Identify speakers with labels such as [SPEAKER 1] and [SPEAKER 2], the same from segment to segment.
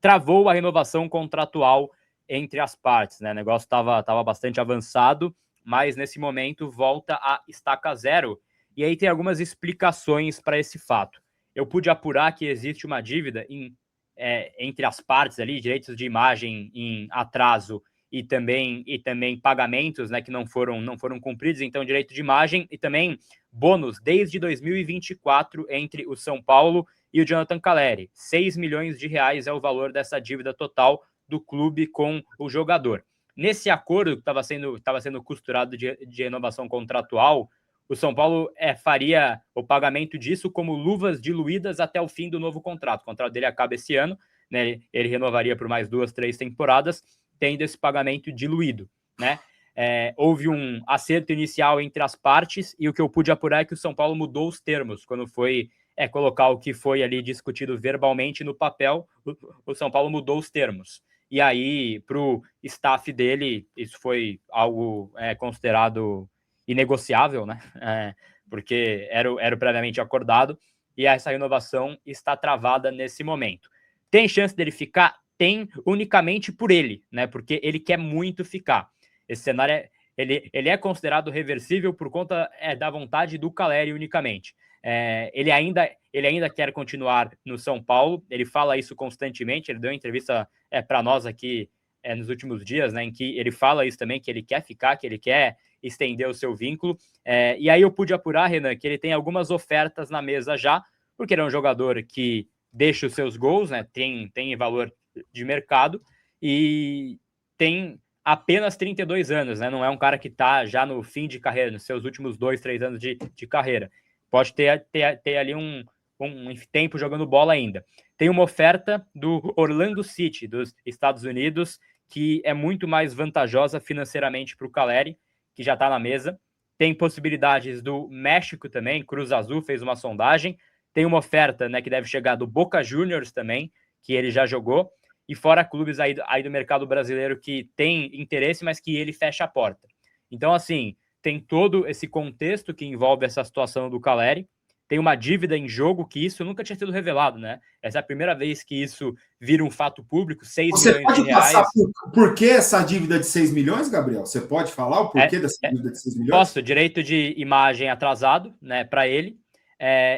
[SPEAKER 1] travou a renovação contratual entre as partes, né? O negócio estava bastante avançado, mas nesse momento volta a estaca zero. E aí tem algumas explicações para esse fato. Eu pude apurar que existe uma dívida entre as partes ali, direitos de imagem em atraso e também pagamentos, né, que não foram cumpridos, então direito de imagem e também bônus desde 2024 entre o São Paulo e o Jonathan Calleri. 6 milhões de reais é o valor dessa dívida total do clube com o jogador. Nesse acordo que estava sendo costurado de renovação contratual, o São Paulo faria o pagamento disso como luvas diluídas até o fim do novo contrato. O contrato dele acaba esse ano, né? Ele renovaria por mais 2, 3 temporadas, tendo esse pagamento diluído, né? Houve um acerto inicial entre as partes e o que eu pude apurar é que o São Paulo mudou os termos quando foi colocar o que foi ali discutido verbalmente no papel. O São Paulo mudou os termos. E aí, para o staff dele, isso foi algo considerado inegociável, né? Porque era o previamente acordado, e essa renovação está travada nesse momento. Tem chance dele ficar? Tem, unicamente por ele, né? Porque ele quer muito ficar. Esse cenário ele é considerado reversível por conta da vontade do Calleri unicamente. Ele ainda quer continuar no São Paulo, ele fala isso constantemente, ele deu uma entrevista para nós aqui nos últimos dias, né, em que ele fala isso também, que ele quer ficar, que ele quer estender o seu vínculo, e aí eu pude apurar, Renan, que ele tem algumas ofertas na mesa já, porque ele é um jogador que deixa os seus gols, né, tem valor de mercado, e tem apenas 32 anos, né, não é um cara que está já no fim de carreira, nos seus últimos 2, 3 anos de carreira, pode ter ali um tempo jogando bola ainda. Tem uma oferta do Orlando City, dos Estados Unidos, que é muito mais vantajosa financeiramente para o Calleri, que já está na mesa. Tem possibilidades do México também, Cruz Azul fez uma sondagem. Tem uma oferta, né, que deve chegar do Boca Juniors também, que ele já jogou. E fora clubes aí do mercado brasileiro que tem interesse, mas que ele fecha a porta. Então, assim, tem todo esse contexto que envolve essa situação do Calleri. Tem uma dívida em jogo que isso nunca tinha sido revelado, né? Essa é a primeira vez que isso vira um fato público, 6 milhões de reais. Você pode
[SPEAKER 2] passar por que essa dívida de 6 milhões, Gabriel? Você pode falar o porquê dessa dívida de 6 milhões?
[SPEAKER 1] Posso, direito de imagem atrasado, né, para ele,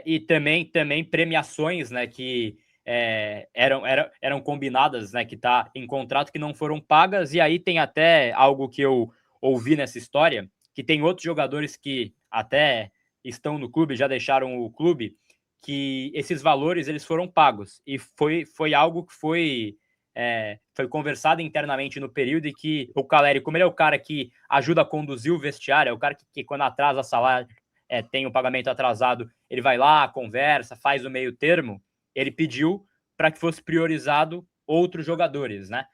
[SPEAKER 1] e também premiações, né, que eram combinadas, né, que está em contrato, que não foram pagas, e aí tem até algo que eu ouvi nessa história, que tem outros jogadores que até estão no clube, já deixaram o clube, que esses valores eles foram pagos, e foi algo que foi conversado internamente no período, e que o Calleri, como ele é o cara que ajuda a conduzir o vestiário, é o cara que quando atrasa salário, tem o pagamento atrasado, ele vai lá, conversa, faz o meio termo, ele pediu para que fosse priorizado outros jogadores, né?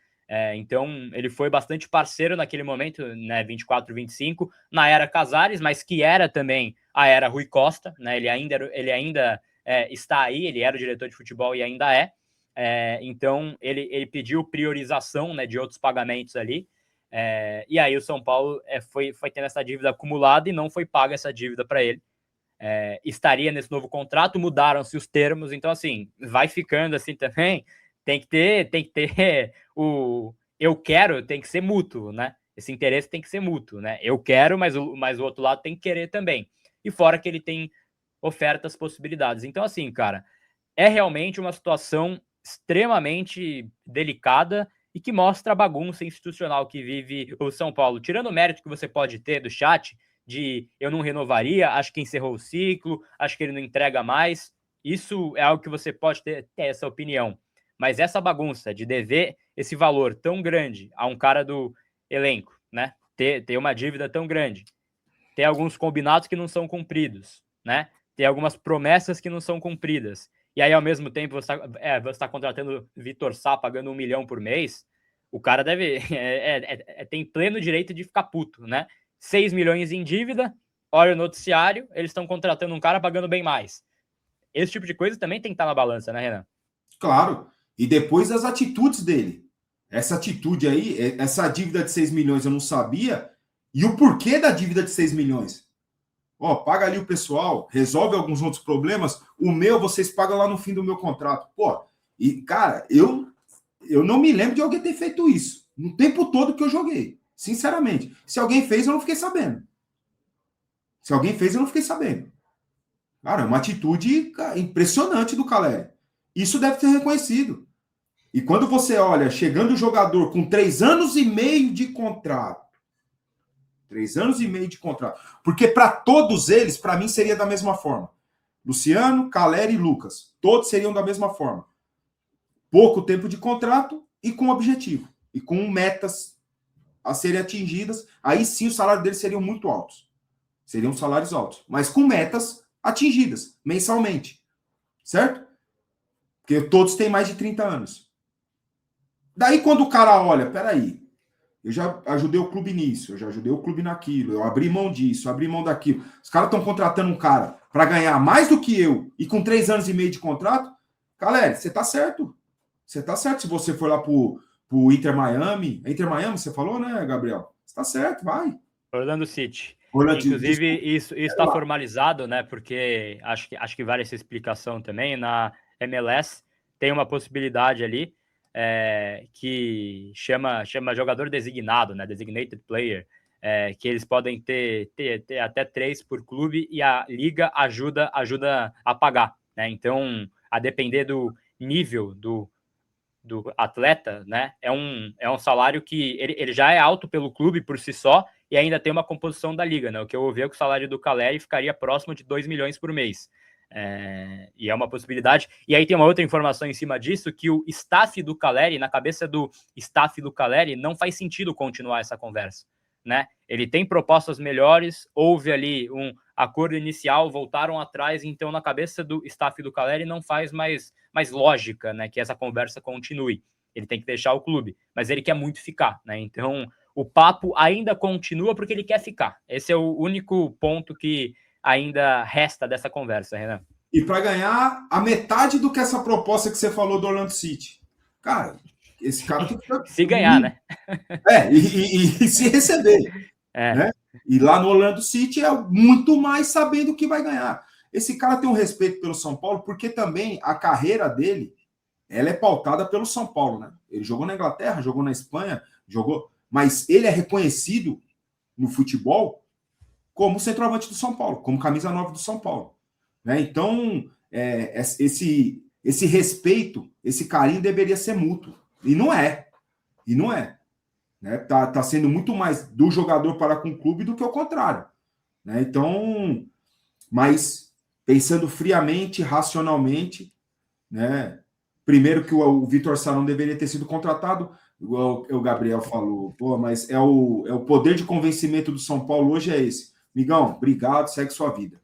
[SPEAKER 1] Então, ele foi bastante parceiro naquele momento, né, 24, 25, na era Casares, mas que era também a era Rui Costa, né? Ele ainda está aí, ele era o diretor de futebol e ainda é. Então, ele pediu priorização, né, de outros pagamentos ali, e aí o São Paulo foi tendo essa dívida acumulada e não foi paga essa dívida para ele. Estaria nesse novo contrato, mudaram-se os termos, então, assim, vai ficando assim também. Tem que ter o eu quero, tem que ser mútuo, né? Esse interesse tem que ser mútuo, né? Eu quero, mas o outro lado tem que querer também. E fora que ele tem ofertas, possibilidades. Então, assim, cara, é realmente uma situação extremamente delicada e que mostra a bagunça institucional que vive o São Paulo. Tirando o mérito que você pode ter do chat, de eu não renovaria, acho que encerrou o ciclo, acho que ele não entrega mais, isso é algo que você pode ter essa opinião. Mas essa bagunça de dever esse valor tão grande a um cara do elenco, né? Ter uma dívida tão grande, ter alguns combinados que não são cumpridos, né? Ter algumas promessas que não são cumpridas. E aí, ao mesmo tempo, você está contratando Vitor Sá pagando 1 milhão por mês, o cara deve tem pleno direito de ficar puto, né? 6 milhões em dívida, olha o noticiário, eles estão contratando um cara pagando bem mais. Esse tipo de coisa também tem que estar na balança, né, Renan?
[SPEAKER 2] Claro. E depois das atitudes dele. Essa atitude aí, essa dívida de 6 milhões eu não sabia. E o porquê da dívida de 6 milhões? Ó, paga ali o pessoal, resolve alguns outros problemas, o meu vocês pagam lá no fim do meu contrato. Pô, e cara, eu Eu não me lembro de alguém ter feito isso no tempo todo que eu joguei. Sinceramente. Se alguém fez, eu não fiquei sabendo. Se alguém fez, eu não fiquei sabendo. Cara, é uma atitude impressionante do Caleri. Isso deve ser reconhecido. E quando você olha, chegando o jogador com 3 anos e meio de contrato. 3 anos e meio de contrato. Porque para todos eles, para mim, seria da mesma forma. Luciano, Caleri e Lucas. Todos seriam da mesma forma. Pouco tempo de contrato e com objetivo. E com metas a serem atingidas. Aí sim, o salário deles seriam muito altos. Seriam salários altos. Mas com metas atingidas, mensalmente. Certo? Porque todos têm mais de 30 anos. Daí, quando o cara olha, peraí, eu já ajudei o clube nisso, eu já ajudei o clube naquilo, eu abri mão disso, eu abri mão daquilo. Os caras estão contratando um cara para ganhar mais do que eu e com 3 anos e meio de contrato. Galera, você tá certo. Você tá certo se você for lá pro Inter Miami. Inter Miami, você falou, né, Gabriel? Você tá certo, vai.
[SPEAKER 1] Orlando City.
[SPEAKER 2] Orlando,
[SPEAKER 1] Inclusive, isso está formalizado, né? Porque acho que vale essa explicação também. Na MLS tem uma possibilidade ali que chama jogador designado, né? Designated player, que eles podem ter até 3 por clube e a liga ajuda a pagar, né? Então, a depender do nível do atleta, né? É um salário que ele já é alto pelo clube por si só e ainda tem uma composição da liga, né? O que eu ouvi é que o salário do Caleri ficaria próximo de 2 milhões por mês. E é uma possibilidade. E aí tem uma outra informação em cima disso, que o staff do Caleri, na cabeça do staff do Caleri, não faz sentido continuar essa conversa, né? Ele tem propostas melhores, houve ali um acordo inicial, voltaram atrás, então na cabeça do staff do Caleri não faz mais lógica, né, que essa conversa continue. Ele tem que deixar o clube, mas ele quer muito ficar, né? Então o papo ainda continua porque ele quer ficar. Esse é o único ponto que ainda resta dessa conversa, Renan.
[SPEAKER 2] E para ganhar a metade do que essa proposta que você falou do Orlando City. Cara, esse cara tem que...
[SPEAKER 1] Se ganhar, né?
[SPEAKER 2] E se receber. Né? E lá no Orlando City é muito mais sabendo o que vai ganhar. Esse cara tem um respeito pelo São Paulo, porque também a carreira dele, ela é pautada pelo São Paulo, né? Ele jogou na Inglaterra, jogou na Espanha, mas ele é reconhecido no futebol como centroavante do São Paulo, como camisa 9 do São Paulo. Né? Então, esse respeito, esse carinho deveria ser mútuo. E não é. E não é. Né? Tá sendo muito mais do jogador para com o clube do que o contrário. Né? Então, mas pensando friamente, racionalmente, né? Primeiro que o Vitor Sá não deveria ter sido contratado, igual o Gabriel falou, pô, mas é o poder de convencimento do São Paulo hoje é esse. Migão, obrigado, segue sua vida.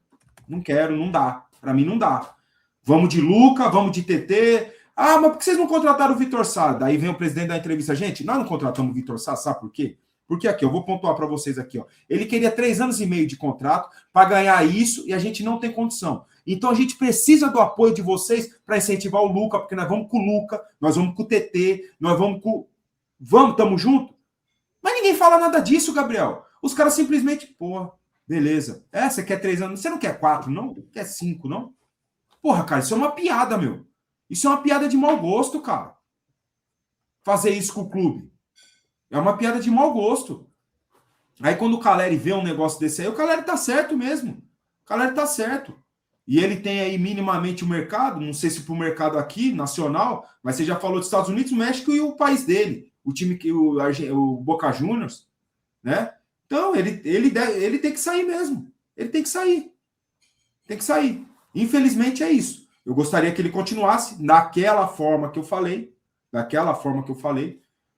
[SPEAKER 2] Não quero, não dá. Para mim não dá. Vamos de Luca, vamos de TT. Ah, mas por que vocês não contrataram o Vitor Sá? Daí vem o presidente da entrevista. Gente, nós não contratamos o Vitor Sá, sabe por quê? Porque aqui, eu vou pontuar para vocês aqui, ó. Ele queria 3 anos e meio de contrato para ganhar isso e a gente não tem condição. Então a gente precisa do apoio de vocês para incentivar o Luca, porque nós vamos com o Luca, nós vamos com o TT, nós vamos com... Vamos, tamo junto? Mas ninguém fala nada disso, Gabriel. Os caras simplesmente, pô, beleza. Você quer 3 anos, você não quer 4, não? Quer 5, não? Porra, cara, isso é uma piada, meu. Isso é uma piada de mau gosto, cara. Fazer isso com o clube. É uma piada de mau gosto. Aí quando o Caleri vê um negócio desse aí, o Caleri tá certo mesmo. O Caleri tá certo. E ele tem aí minimamente o mercado, não sei se para o mercado aqui, nacional, mas você já falou dos Estados Unidos, México e o país dele. O time que o Boca Juniors, né? Então, ele tem que sair mesmo. Ele tem que sair. Tem que sair. Infelizmente é isso. Eu gostaria que ele continuasse daquela forma que eu falei,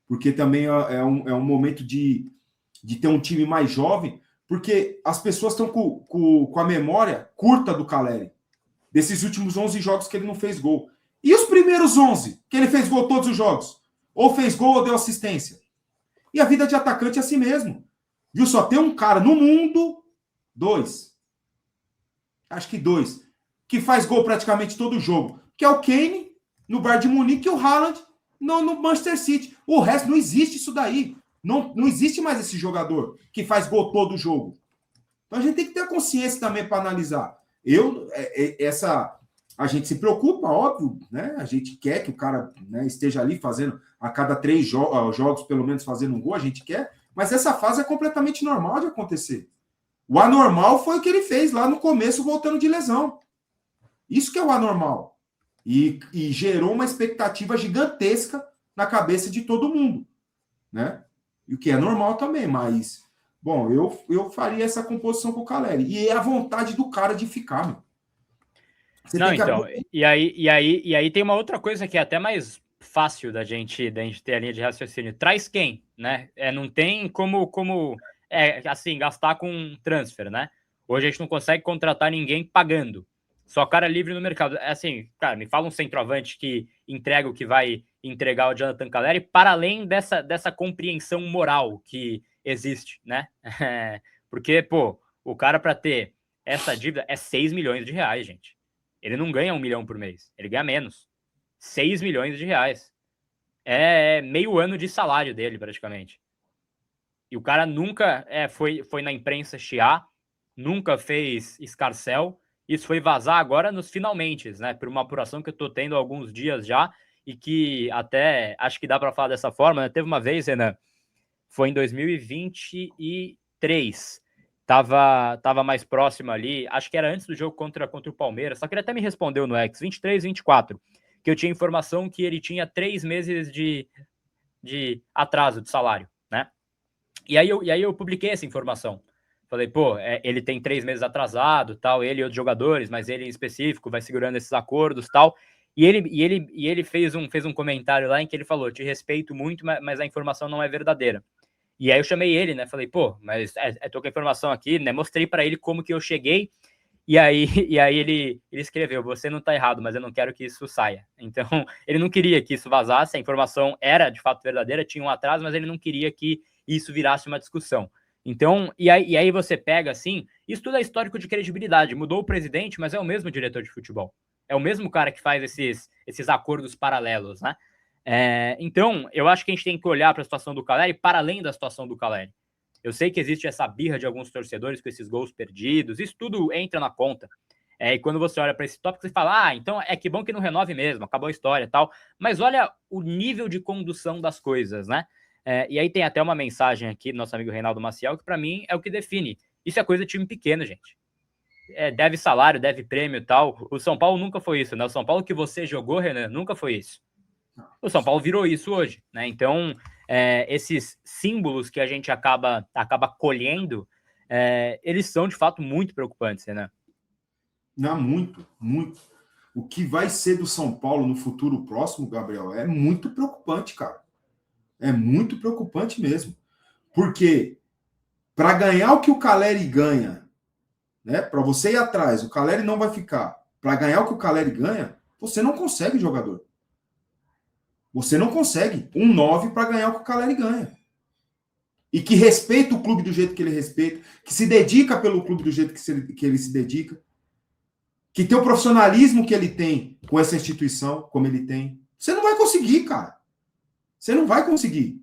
[SPEAKER 2] porque também é um momento de ter um time mais jovem, porque as pessoas estão com a memória curta do Caleri, desses últimos 11 jogos que ele não fez gol. E os primeiros 11, que ele fez gol todos os jogos? Ou fez gol ou deu assistência. E a vida de atacante é assim mesmo. Viu? Só tem um cara no mundo, 2, que faz gol praticamente todo jogo, que é o Kane, no Bayern de Munique, e o Haaland no Manchester City. O resto não existe isso daí. Não existe mais esse jogador que faz gol todo jogo. Então a gente tem que ter a consciência também para analisar. A gente se preocupa, óbvio, né? A gente quer que o cara, né, esteja ali fazendo a cada 3 jogos, pelo menos fazendo um gol, a gente quer, mas essa fase é completamente normal de acontecer. O anormal foi o que ele fez lá no começo, voltando de lesão. Isso que é o anormal. E gerou uma expectativa gigantesca na cabeça de todo mundo, né? E o que é normal também, mas... Bom, eu faria essa composição com o Caleri. E é a vontade do cara de ficar, meu.
[SPEAKER 1] Você não, então, e aí tem uma outra coisa que é até mais fácil da gente ter a linha de raciocínio. Traz quem, né? Não tem como assim, gastar com transfer, né? Hoje a gente não consegue contratar ninguém pagando. Só cara livre no mercado. Assim, cara, me fala um centroavante que entrega o que vai entregar o Jonathan Caleri, para além dessa compreensão moral que existe, né? Porque, pô, o cara para ter essa dívida é 6 milhões de reais, gente. Ele não ganha 1 milhão por mês, ele ganha menos. 6 milhões de reais. É meio ano de salário dele, praticamente. E o cara nunca foi na imprensa chiar, nunca fez escarcel. Isso foi vazar agora nos finalmente, né? Por uma apuração que eu tô tendo há alguns dias já, e que até acho que dá para falar dessa forma, né? Teve uma vez, Renan, foi em 2023. Tava mais próximo ali, acho que era antes do jogo contra o Palmeiras, só que ele até me respondeu no X, 23, 24, que eu tinha informação que ele tinha 3 meses de atraso de salário, né? E aí eu publiquei essa informação. Falei, pô, ele tem 3 meses atrasado, tal, ele e outros jogadores, mas ele em específico vai segurando esses acordos, tal. E ele fez um comentário lá em que ele falou, te respeito muito, mas a informação não é verdadeira. E aí eu chamei ele, né? Falei, pô, mas tô com a informação aqui, né? Mostrei para ele como que eu cheguei. E aí ele escreveu, você não tá errado, mas eu não quero que isso saia. Então, ele não queria que isso vazasse, a informação era de fato verdadeira, tinha um atraso, mas ele não queria que isso virasse uma discussão. Então, e aí você pega assim, isso tudo é histórico de credibilidade. Mudou o presidente, mas é o mesmo diretor de futebol. É o mesmo cara que faz esses acordos paralelos, né? Então, eu acho que a gente tem que olhar para a situação do Caleri para além da situação do Caleri. Eu sei que existe essa birra de alguns torcedores com esses gols perdidos, isso tudo entra na conta. E quando você olha para esse tópico, você fala, então que bom que não renove mesmo, acabou a história e tal. Mas olha o nível de condução das coisas, né? E aí tem até uma mensagem aqui do nosso amigo Reinaldo Maciel, que para mim é o que define. Isso é coisa de time pequeno, gente. Deve salário, deve prêmio e tal. O São Paulo nunca foi isso, né? O São Paulo que você jogou, Renan, nunca foi isso. O São Paulo virou isso hoje, né? Então, esses símbolos que a gente acaba colhendo, eles são, de fato, muito preocupantes, né?
[SPEAKER 2] Não, muito, muito. O que vai ser do São Paulo no futuro próximo, Gabriel, é muito preocupante, cara. É muito preocupante mesmo. Porque para ganhar o que o Caleri ganha, né? Para você ir atrás, o Caleri não vai ficar. Para ganhar o que o Caleri ganha, você não consegue jogador. Você não consegue um 9 para ganhar o que o Caleri ganha. E que respeita o clube do jeito que ele respeita, que se dedica pelo clube do jeito que ele se dedica, que tem o profissionalismo que ele tem com essa instituição, como ele tem. Você não vai conseguir, cara. Você não vai conseguir.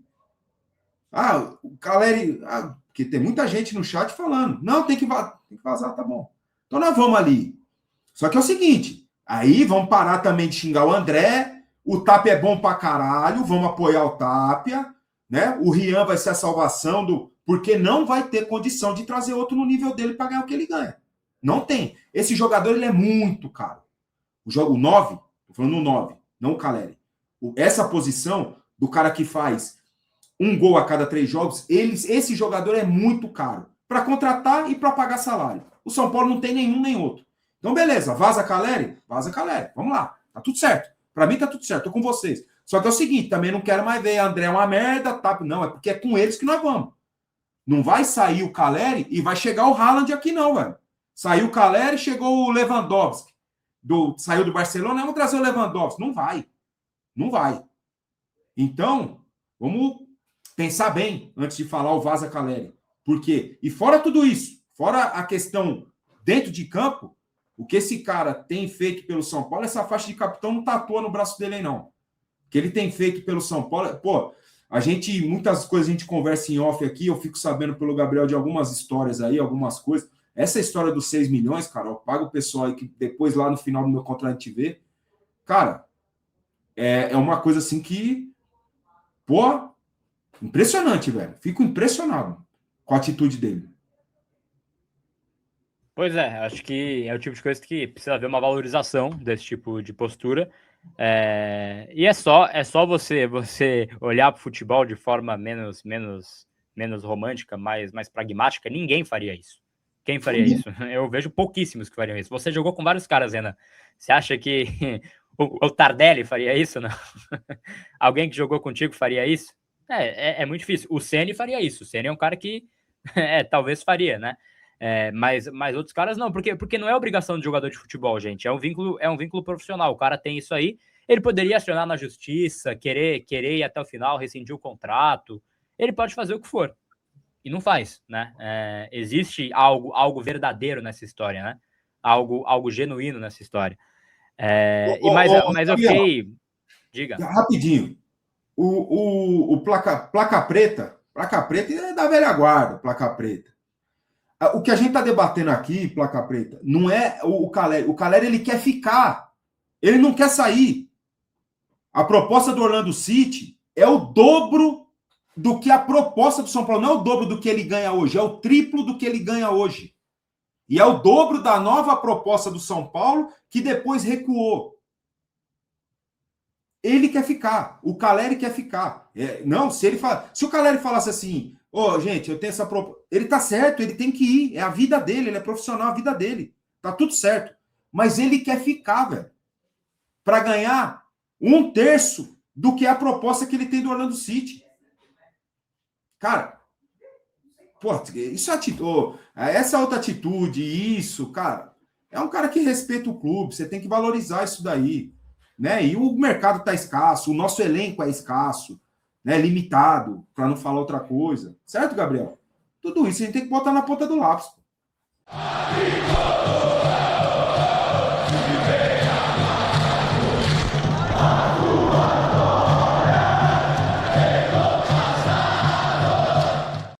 [SPEAKER 2] O Caleri... porque tem muita gente no chat falando. Não, tem que vazar, tá bom. Então nós vamos ali. Só que é o seguinte, aí vamos parar também de xingar o André. O Tapia é bom pra caralho, vamos apoiar o Tapia, né? O Rian vai ser a salvação porque não vai ter condição de trazer outro no nível dele para ganhar o que ele ganha. Não tem. Esse jogador, ele é muito caro. O 9, tô falando o 9, não o Caleri. Essa posição do cara que faz um gol a cada 3 jogos, esse jogador é muito caro para contratar e para pagar salário. O São Paulo não tem nenhum nem outro. Então, beleza, vaza Caleri? Vaza Caleri. Vamos lá, tá tudo certo. Para mim tá tudo certo, tô com vocês. Só que é o seguinte, também não quero mais ver André é uma merda, tá? Não, é porque é com eles que nós vamos. Não vai sair o Caleri e vai chegar o Haaland aqui não, velho. Saiu o Caleri, chegou o Lewandowski. Saiu do Barcelona, vamos trazer o Lewandowski. Não vai. Não vai. Então, vamos pensar bem antes de falar o vaza Caleri. Por quê? E fora tudo isso, fora a questão dentro de campo, o que esse cara tem feito pelo São Paulo, essa faixa de capitão não tatua no braço dele aí, não. O que ele tem feito pelo São Paulo... Pô, muitas coisas a gente conversa em off aqui, eu fico sabendo pelo Gabriel de algumas histórias aí, algumas coisas. Essa história dos 6 milhões, cara, eu pago o pessoal aí que depois lá no final do meu contrato a gente vê. Cara, é uma coisa assim que, pô, impressionante, velho. Fico impressionado com a atitude dele.
[SPEAKER 1] Pois é, acho que é o tipo de coisa que precisa haver uma valorização desse tipo de postura. E é só você olhar para o futebol de forma menos romântica, mais pragmática. Ninguém faria isso. Quem faria isso? Eu vejo pouquíssimos que fariam isso. Você jogou com vários caras, Renan. Você acha que o Tardelli faria isso? Não? Alguém que jogou contigo faria isso? É muito difícil. O Ceni faria isso. O Ceni é um cara que talvez faria, né? Mas outros caras não, porque não é obrigação de jogador de futebol, gente. É um vínculo profissional. O cara tem isso aí. Ele poderia acionar na justiça, querer ir até o final, rescindir o contrato. Ele pode fazer o que for. E não faz, né? Existe algo verdadeiro nessa história, né? Algo genuíno nessa história. Mas eu fiquei... Diga.
[SPEAKER 2] Rapidinho. O placa preta é da velha guarda, placa preta. O que a gente está debatendo aqui, placa preta, não é o Caleri. O Caleri, ele quer ficar. Ele não quer sair. A proposta do Orlando City é o dobro do que a proposta do São Paulo. Não é o dobro do que ele ganha hoje, é o triplo do que ele ganha hoje. E é o dobro da nova proposta do São Paulo, que depois recuou. Ele quer ficar. O Caleri quer ficar. Não, se o Caleri falasse assim... gente, eu tenho essa proposta. Ele tá certo, ele tem que ir. É a vida dele, ele é profissional, a vida dele. Tá tudo certo. Mas ele quer ficar, velho. Para ganhar 1/3 do que é a proposta que ele tem do Orlando City. Cara, isso é atitude. Essa outra atitude, isso, cara, é um cara que respeita o clube. Você tem que valorizar isso daí. Né? E o mercado tá escasso, o nosso elenco é escasso. Né, limitado, para não falar outra coisa. Certo, Gabriel? Tudo isso a gente tem que botar na ponta do lápis.